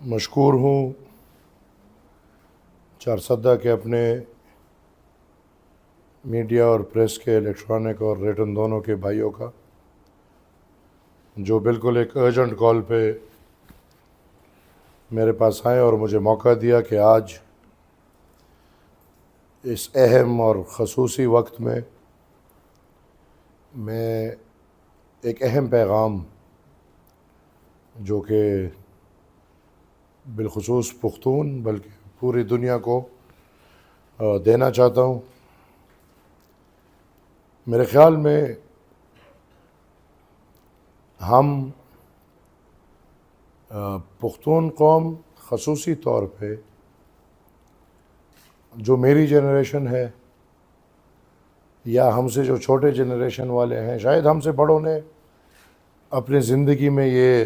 مشکور ہوں چارسدہ کے اپنے میڈیا اور پریس کے الیکٹرانک اور ریٹن دونوں کے بھائیوں کا، جو بالکل ایک ارجنٹ کال پہ میرے پاس آئے اور مجھے موقع دیا کہ آج اس اہم اور خصوصی وقت میں ایک اہم پیغام جو کہ بالخصوص پختون بلکہ پوری دنیا کو دینا چاہتا ہوں۔ میرے خیال میں ہم پختون قوم خصوصی طور پہ جو میری جنریشن ہے یا ہم سے جو چھوٹے جنریشن والے ہیں، شاید ہم سے بڑوں نے اپنی زندگی میں یہ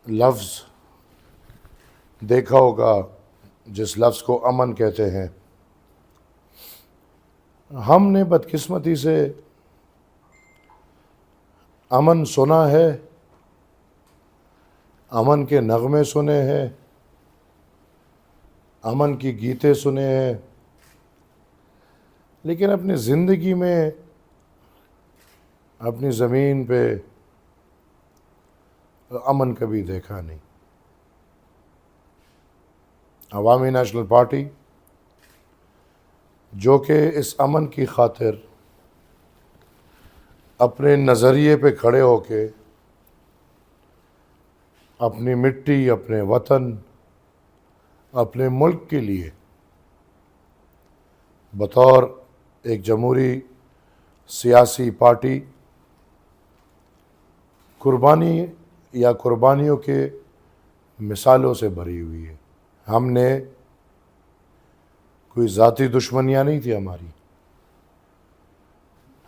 لفظ دیکھا ہوگا جس لفظ کو امن کہتے ہیں۔ ہم نے بدقسمتی سے امن سنا ہے، امن کے نغمے سنے ہیں، امن کی گیتیں سنے ہیں، لیکن اپنی زندگی میں اپنی زمین پہ امن کبھی دیکھا نہیں۔ عوامی نیشنل پارٹی جو کہ اس امن کی خاطر اپنے نظریے پہ کھڑے ہو کے اپنی مٹی، اپنے وطن، اپنے ملک کے لیے بطور ایک جمہوری سیاسی پارٹی قربانی یا قربانیوں کے مثالوں سے بھری ہوئی ہے۔ ہم نے کوئی ذاتی دشمنیاں نہیں تھی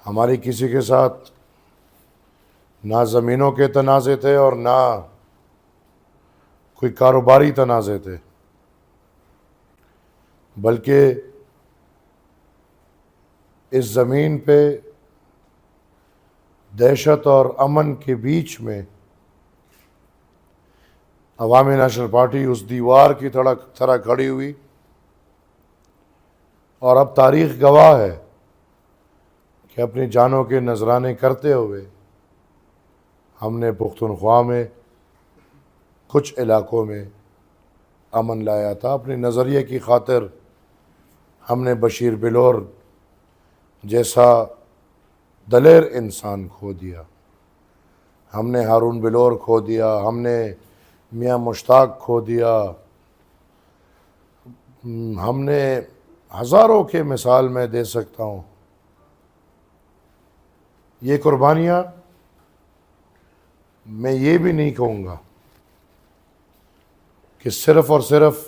ہماری کسی کے ساتھ نہ زمینوں کے تنازع تھے اور نہ کوئی کاروباری تنازع تھے، بلکہ اس زمین پہ دہشت اور امن کے بیچ میں عوامی نیشنل پارٹی اس دیوار کی طرح کھڑی ہوئی، اور اب تاریخ گواہ ہے کہ اپنی جانوں کے نذرانے کرتے ہوئے ہم نے پختونخوا میں کچھ علاقوں میں امن لایا تھا۔ اپنے نظریے کی خاطر ہم نے بشیر بلور جیسا دلیر انسان کھو دیا، ہم نے ہارون بلور کھو دیا، ہم نے میاں مشتاق کھو دیا، ہم نے ہزاروں کے مثال میں دے سکتا ہوں۔ یہ قربانیاں میں یہ بھی نہیں کہوں گا کہ صرف اور صرف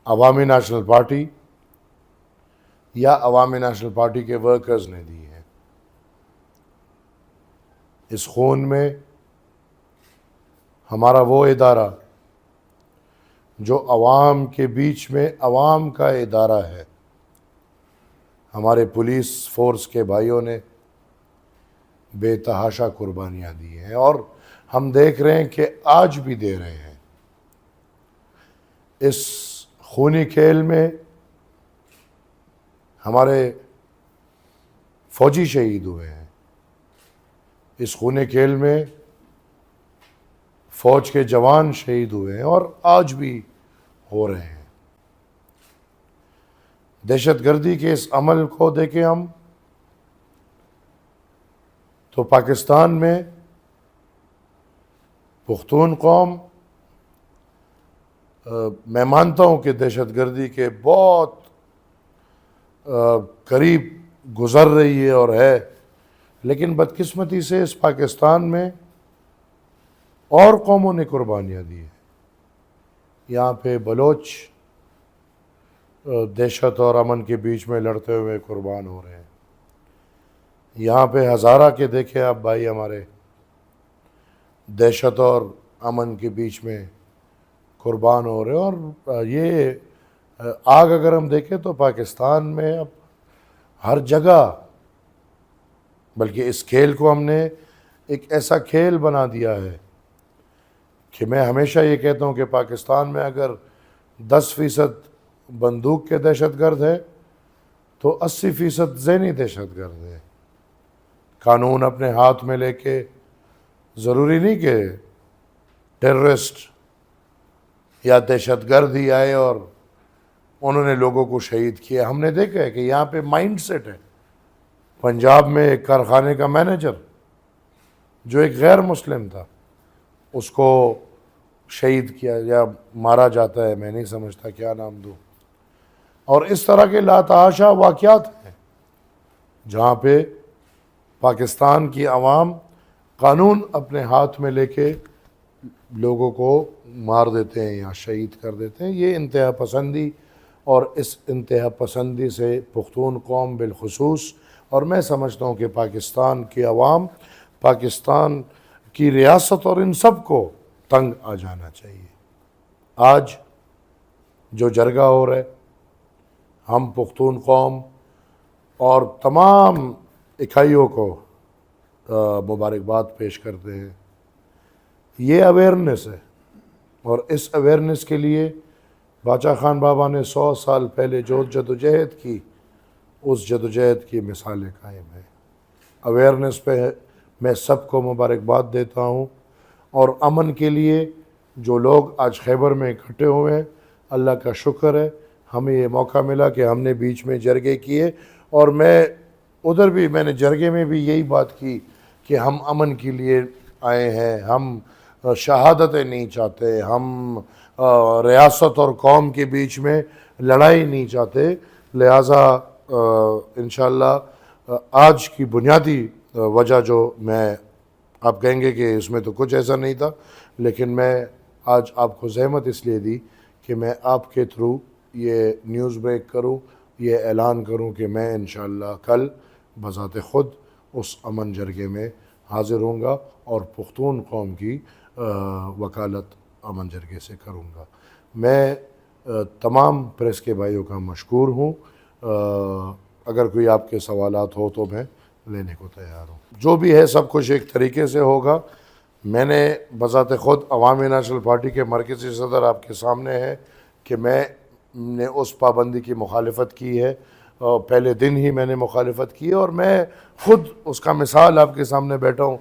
عوامی نیشنل پارٹی یا عوامی نیشنل پارٹی کے ورکرز نے دی ہیں۔ اس خون میں ہمارا وہ ادارہ جو عوام کے بیچ میں عوام کا ادارہ ہے، ہمارے پولیس فورس کے بھائیوں نے بے تحاشا قربانیاں دی ہیں، اور ہم دیکھ رہے ہیں کہ آج بھی دے رہے ہیں۔ اس خونی کھیل میں ہمارے فوجی شہید ہوئے ہیں، اس خونی کھیل میں فوج کے جوان شہید ہوئے ہیں، اور آج بھی ہو رہے ہیں۔ دہشت گردی کے اس عمل کو دیکھیں ہم تو پاکستان میں پختون قوم میں مانتا ہوں کہ دہشت گردی کے بہت قریب گزر رہی ہے اور ہے، لیکن بدقسمتی سے اس پاکستان میں اور قوموں نے قربانیاں دی ہیں۔ یہاں پہ بلوچ دہشت اور امن کے بیچ میں لڑتے ہوئے قربان ہو رہے ہیں، یہاں پہ ہزارہ کے دیکھیں آپ بھائی ہمارے دہشت اور امن کے بیچ میں قربان ہو رہے ہیں۔ اور یہ آگ اگر ہم دیکھیں تو پاکستان میں اب ہر جگہ، بلکہ اس کھیل کو ہم نے ایک ایسا کھیل بنا دیا ہے کہ میں ہمیشہ یہ کہتا ہوں کہ پاکستان میں اگر 10% بندوق کے دہشت گرد ہے تو 80% ذہنی دہشت گرد ہے. قانون اپنے ہاتھ میں لے کے ضروری نہیں کہ ٹیررسٹ یا دہشت گرد ہی آئے اور انہوں نے لوگوں کو شہید کیا. ہم نے دیکھا ہے کہ یہاں پہ مائنڈ سیٹ ہے. پنجاب میں ایک کارخانے کا مینیجر جو ایک غیر مسلم تھا اس کو شہید کیا یا مارا جاتا ہے, میں نہیں سمجھتا کیا نام دوں. اور اس طرح کے لاتعاشا واقعات ہیں جہاں پہ پاکستان کی عوام قانون اپنے ہاتھ میں لے کے لوگوں کو مار دیتے ہیں یا شہید کر دیتے ہیں. یہ انتہا پسندی, اور اس انتہا پسندی سے پختون قوم بالخصوص, اور میں سمجھتا ہوں کہ پاکستان کی عوام, پاکستان کی ریاست اور ان سب کو تنگ آ جانا چاہیے. آج جو جرگہ ہو رہا ہے, ہم پختون قوم اور تمام اکائیوں کو مبارکباد پیش کرتے ہیں. یہ اویئرنیس ہے, اور اس اویئرنیس کے لیے باچا خان بابا نے 100 سال پہلے جو جدوجہد کی, اس جدوجہد کی مثالیں قائم ہیں. اویئرنیس پہ میں سب کو مبارکباد دیتا ہوں, اور امن کے لیے جو لوگ آج خیبر میں اکٹھے ہوئے ہیں, اللہ کا شکر ہے ہمیں یہ موقع ملا کہ ہم نے بیچ میں جرگے کیے. اور میں نے جرگے میں بھی یہی بات کی کہ ہم امن کے لیے آئے ہیں, ہم شہادتیں نہیں چاہتے, ہم ریاست اور قوم کے بیچ میں لڑائی نہیں چاہتے. لہٰذا انشاءاللہ آج کی بنیادی وجہ جو میں, آپ کہیں گے کہ اس میں تو کچھ ایسا نہیں تھا, لیکن میں آج آپ کو زحمت اس لیے دی کہ میں آپ کے تھرو یہ نیوز بریک کروں, یہ اعلان کروں کہ میں انشاءاللہ کل بذات خود اس امن جرگے میں حاضر ہوں گا اور پختون قوم کی وکالت امن جرگے سے کروں گا. میں تمام پریس کے بھائیوں کا مشکور ہوں. اگر کوئی آپ کے سوالات ہو تو میں لینے کو تیار ہوں. جو بھی ہے سب کچھ ایک طریقے سے ہوگا. میں نے بذات خود عوامی نیشنل پارٹی کے مرکزی صدر آپ کے سامنے ہے کہ میں نے اس پابندی کی مخالفت کی ہے, پہلے دن ہی میں نے مخالفت کی ہے, اور میں خود اس کا مثال آپ کے سامنے بیٹھا ہوں.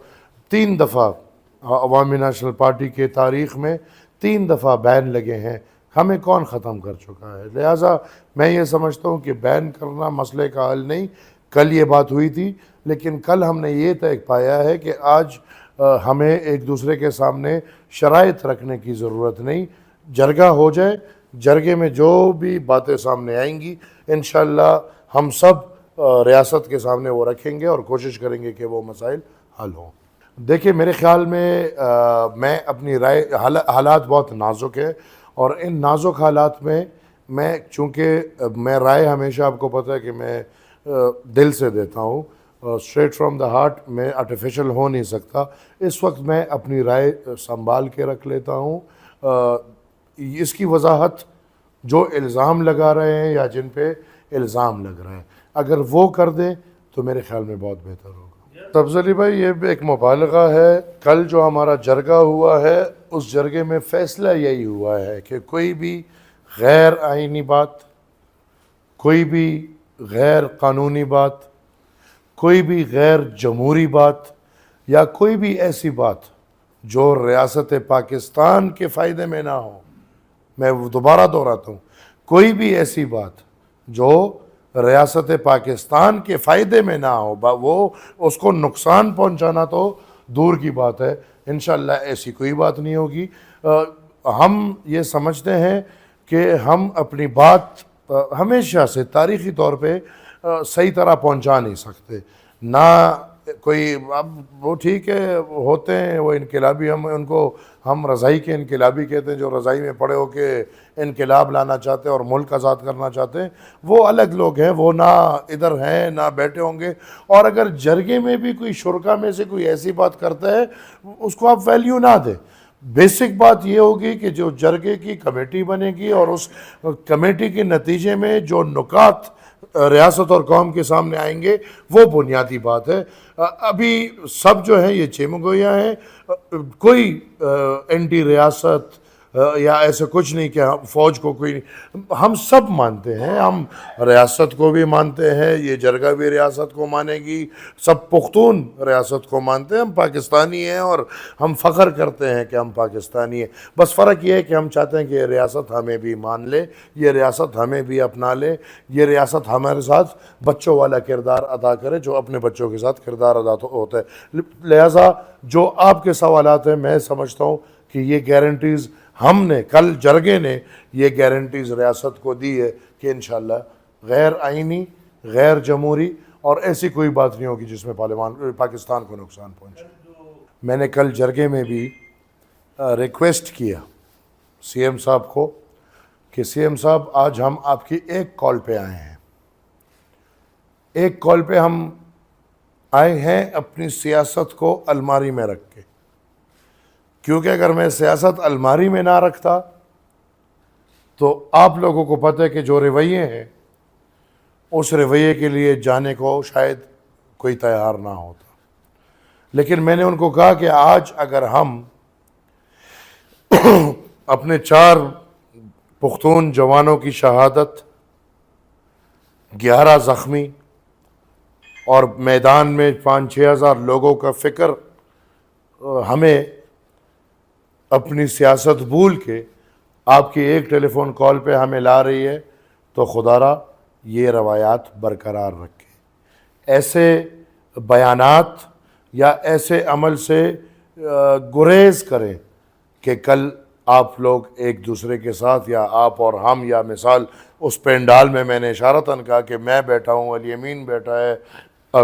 3 دفعہ عوامی نیشنل پارٹی کے تاریخ میں 3 دفعہ بین لگے ہیں, ہمیں کون ختم کر چکا ہے. لہٰذا میں یہ سمجھتا ہوں کہ بین کرنا مسئلے کا حل نہیں. کل یہ بات ہوئی تھی, لیکن کل ہم نے یہ طے پایا ہے کہ آج ہمیں ایک دوسرے کے سامنے شرائط رکھنے کی ضرورت نہیں. جرگہ ہو جائے, جرگے میں جو بھی باتیں سامنے آئیں گی انشاءاللہ ہم سب ریاست کے سامنے وہ رکھیں گے اور کوشش کریں گے کہ وہ مسائل حل ہوں. دیکھیں میرے خیال میں اپنی رائے, حالات بہت نازک ہے, اور ان نازک حالات میں چونکہ میں رائے ہمیشہ آپ کو پتہ ہے کہ میں دل سے دیتا ہوں, اسٹریٹ فرام دا ہارٹ, میں آرٹیفیشل ہو نہیں سکتا. اس وقت میں اپنی رائے سنبھال کے رکھ لیتا ہوں. اس کی وضاحت جو الزام لگا رہے ہیں یا جن پہ الزام لگ رہا ہے, اگر وہ کر دیں تو میرے خیال میں بہت بہتر ہوگا. تفضل علی بھائی, یہ ایک مبالغہ ہے. کل جو ہمارا جرگہ ہوا ہے اس جرگے میں فیصلہ یہی ہوا ہے کہ کوئی بھی غیر آئینی بات, کوئی بھی غیر قانونی بات, کوئی بھی غیر جمہوری بات, یا کوئی بھی ایسی بات جو ریاست پاکستان کے فائدے میں نہ ہو, میں دوبارہ دہراتا ہوں, کوئی بھی ایسی بات جو ریاست پاکستان کے فائدے میں نہ ہو, وہ اس کو نقصان پہنچانا تو دور کی بات ہے. انشاءاللہ ایسی کوئی بات نہیں ہوگی. ہم یہ سمجھتے ہیں کہ ہم اپنی بات ہمیشہ سے تاریخی طور پہ صحیح طرح پہنچا نہیں سکتے. نہ کوئی, اب وہ ٹھیک ہے ہوتے ہیں وہ انقلابی, ہم رضائی کے انقلابی کہتے ہیں, جو رضائی میں پڑے ہو کے انقلاب لانا چاہتے ہیں اور ملک آزاد کرنا چاہتے ہیں, وہ الگ لوگ ہیں, وہ نہ ادھر ہیں نہ بیٹھے ہوں گے. اور اگر جرگے میں بھی کوئی شرکا میں سے کوئی ایسی بات کرتا ہے اس کو آپ ویلیو نہ دیں. بیسک بات یہ ہوگی کہ جو جرگے کی کمیٹی بنے گی اور اس کمیٹی کے نتیجے میں جو نکات ریاست اور قوم کے سامنے آئیں گے، وہ بنیادی بات ہے۔ ابھی سب جو ہیں یہ چیمگویا ہیں، کوئی اینٹی ریاست یا ایسے کچھ نہیں کہ فوج کو کوئی نہیں، ہم سب مانتے ہیں، ہم ریاست کو بھی مانتے ہیں، یہ جرگہ بھی ریاست کو مانے گی، سب پختون ریاست کو مانتے ہیں، ہم پاکستانی ہیں اور ہم فخر کرتے ہیں کہ ہم پاکستانی ہیں۔ بس فرق یہ ہے کہ ہم چاہتے ہیں کہ یہ ریاست ہمیں بھی مان لے، یہ ریاست ہمیں بھی اپنا لے، یہ ریاست ہمارے ساتھ بچوں والا کردار ادا کرے جو اپنے بچوں کے ساتھ کردار ادا ہوتا ہے۔ لہٰذا جو آپ کے سوالات ہیں، میں سمجھتا ہوں کہ یہ گارنٹیز ہم نے، کل جرگے نے یہ گارنٹیز ریاست کو دی ہے کہ انشاءاللہ غیر آئینی، غیر جمہوری اور ایسی کوئی بات نہیں ہوگی جس میں پاکستان کو نقصان پہنچے۔ میں نے کل جرگے میں بھی ریکویسٹ کیا سی ایم صاحب کو کہ سی ایم صاحب آج ہم آپ کی ایک کال پہ آئے ہیں، ایک کال پہ ہم آئے ہیں اپنی سیاست کو الماری میں رکھ کے، کیونکہ اگر میں سیاست الماری میں نہ رکھتا تو آپ لوگوں کو پتہ ہے کہ جو رویے ہیں اس رویے کے لیے جانے کو شاید کوئی تیار نہ ہوتا۔ لیکن میں نے ان کو کہا کہ آج اگر ہم اپنے 4 پختون جوانوں کی شہادت، 11 زخمی اور میدان میں 5-6 ہزار لوگوں کا فکر ہمیں اپنی سیاست بھول کے آپ کی ایک ٹیلی فون کال پہ ہمیں لا رہی ہے، تو خدا را یہ روایات برقرار رکھے، ایسے بیانات یا ایسے عمل سے گریز کریں کہ کل آپ لوگ ایک دوسرے کے ساتھ، یا آپ اور ہم، یا مثال اس پینڈال میں نے اشارتاً کہا کہ میں بیٹھا ہوں، علی امین بیٹھا ہے،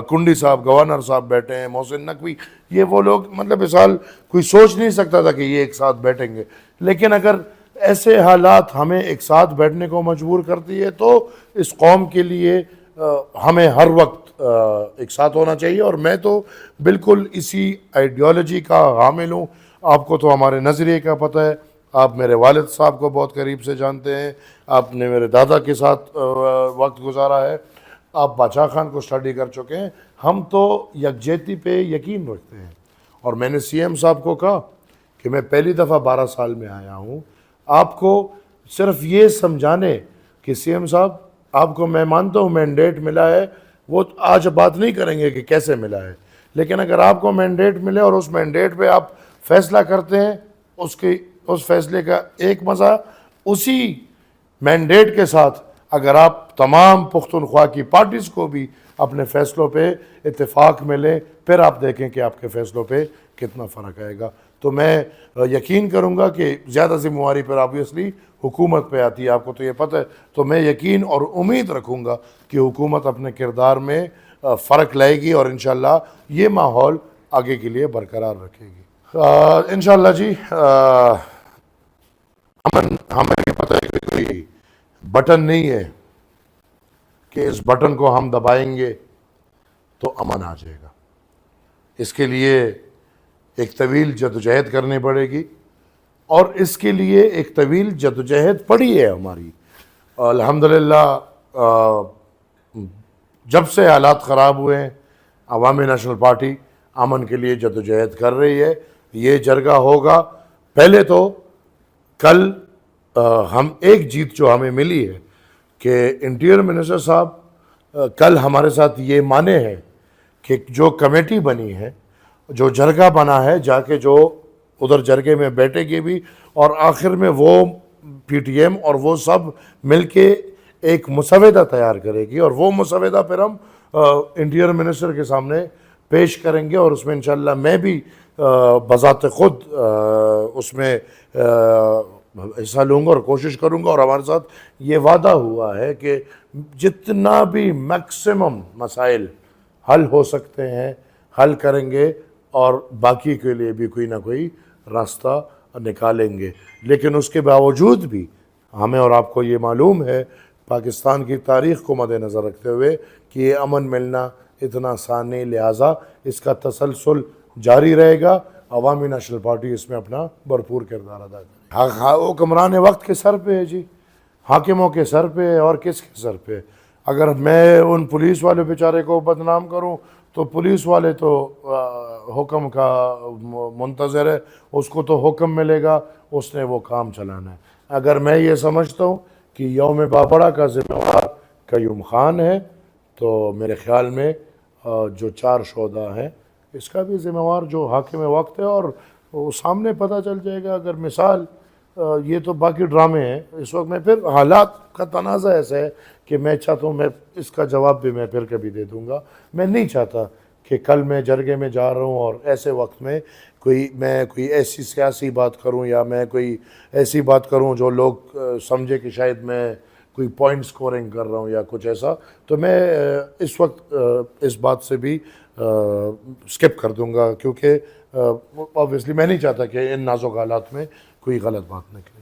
کنڈی صاحب، گورنر صاحب بیٹھے ہیں، محسن نقوی، یہ وہ لوگ، مطلب مثال کوئی سوچ نہیں سکتا تھا کہ یہ ایک ساتھ بیٹھیں گے۔ لیکن اگر ایسے حالات ہمیں ایک ساتھ بیٹھنے کو مجبور کرتی ہے تو اس قوم کے لیے ہمیں ہر وقت ایک ساتھ ہونا چاہیے۔ اور میں تو بالکل اسی آئیڈیالوجی کا حامل ہوں۔ آپ کو تو ہمارے نظریے کا پتہ ہے، آپ میرے والد صاحب کو بہت قریب سے جانتے ہیں، آپ نے میرے دادا کے ساتھ وقت گزارا ہے، آپ باچا خان کو اسٹڈی کر چکے ہیں۔ ہم تو یکجہتی پہ یقین رکھتے ہیں، اور میں نے سی ایم صاحب کو کہا کہ میں پہلی دفعہ 12 سال میں آیا ہوں، آپ کو صرف یہ سمجھانے کہ سی ایم صاحب آپ کو میں مانتا ہوں مینڈیٹ ملا ہے، وہ آج بات نہیں کریں گے کہ کیسے ملا ہے، لیکن اگر آپ کو مینڈیٹ ملے اور اس مینڈیٹ پہ آپ فیصلہ کرتے ہیں، اس فیصلے کا ایک مزہ، اسی مینڈیٹ کے ساتھ اگر آپ تمام پختونخوا کی پارٹیز کو بھی اپنے فیصلوں پہ اتفاق میں لیں، پھر آپ دیکھیں کہ آپ کے فیصلوں پہ کتنا فرق آئے گا۔ تو میں یقین کروں گا کہ زیادہ ذمہ داری پر آبویسلی حکومت پہ آتی ہے، آپ کو تو یہ پتہ ہے، تو میں یقین اور امید رکھوں گا کہ حکومت اپنے کردار میں فرق لائے گی اور انشاءاللہ یہ ماحول آگے کے لیے برقرار رکھے گی۔ انشاءاللہ جی، ہمیں یہ پتہ ہے کہ کوئی بٹن نہیں ہے کہ اس بٹن کو ہم دبائیں گے تو امن آ جائے گا۔ اس کے لیے ایک طویل جدوجہد کرنی پڑے گی، اور اس کے لیے ایک طویل جدوجہد پڑی ہے ہماری۔ الحمدللہ جب سے حالات خراب ہوئے ہیں، عوامی نیشنل پارٹی امن کے لیے جدوجہد کر رہی ہے۔ یہ جرگہ ہوگا، پہلے تو کل ہم ایک جیت جو ہمیں ملی ہے کہ انٹیریئر منسٹر صاحب کل ہمارے ساتھ یہ مانے ہیں کہ جو کمیٹی بنی ہے، جو جرگہ بنا ہے، جا کے جو ادھر جرگے میں بیٹھے گی بھی، اور آخر میں وہ پی ٹی ایم اور وہ سب مل کے ایک مسودہ تیار کرے گی، اور وہ مسودہ پھر ہم انٹیریئر منسٹر کے سامنے پیش کریں گے، اور اس میں انشاءاللہ میں بھی بذات خود اس میں حصہ لوں گا اور کوشش کروں گا، اور ہمارے ساتھ یہ وعدہ ہوا ہے کہ جتنا بھی میکسیمم مسائل حل ہو سکتے ہیں حل کریں گے، اور باقی کے لیے بھی کوئی نہ کوئی راستہ نکالیں گے۔ لیکن اس کے باوجود بھی ہمیں اور آپ کو یہ معلوم ہے، پاکستان کی تاریخ کو مد نظر رکھتے ہوئے، کہ یہ امن ملنا اتنا آسان نہیں، لہٰذا اس کا تسلسل جاری رہے گا۔ عوامی نیشنل پارٹی اس میں اپنا بھرپور کردار ادا کرے۔ حکمران وقت کے سر پہ ہے جی، حاکموں کے سر پہ ہے، اور کس کے سر پہ ہے؟ اگر میں ان پولیس والے بیچارے کو بدنام کروں تو پولیس والے تو حکم کا منتظر ہے، اس کو تو حکم ملے گا، اس نے وہ کام چلانا ہے۔ اگر میں یہ سمجھتا ہوں کہ یوم بابڑا کا ذمہ وار قیوم خان ہے تو میرے خیال میں جو 4 شہداء ہیں اس کا بھی ذمہ وار جو حاکم وقت ہے، اور وہ سامنے پتہ چل جائے گا۔ اگر مثال یہ تو باقی ڈرامے ہیں، اس وقت میں پھر حالات کا تنازع ایسا ہے کہ میں چاہتا ہوں، میں اس کا جواب بھی میں پھر کبھی دے دوں گا، میں نہیں چاہتا کہ کل میں جرگے میں جا رہا ہوں اور ایسے وقت میں میں کوئی ایسی سیاسی بات کروں یا میں کوئی ایسی بات کروں جو لوگ سمجھے کہ شاید میں کوئی پوائنٹ سکورنگ کر رہا ہوں یا کچھ ایسا، تو میں اس وقت اس بات سے بھی سکپ کر دوں گا، کیونکہ آبویسلی میں نہیں چاہتا کہ ان نازک حالات میں کوئی غلط بات نکلے۔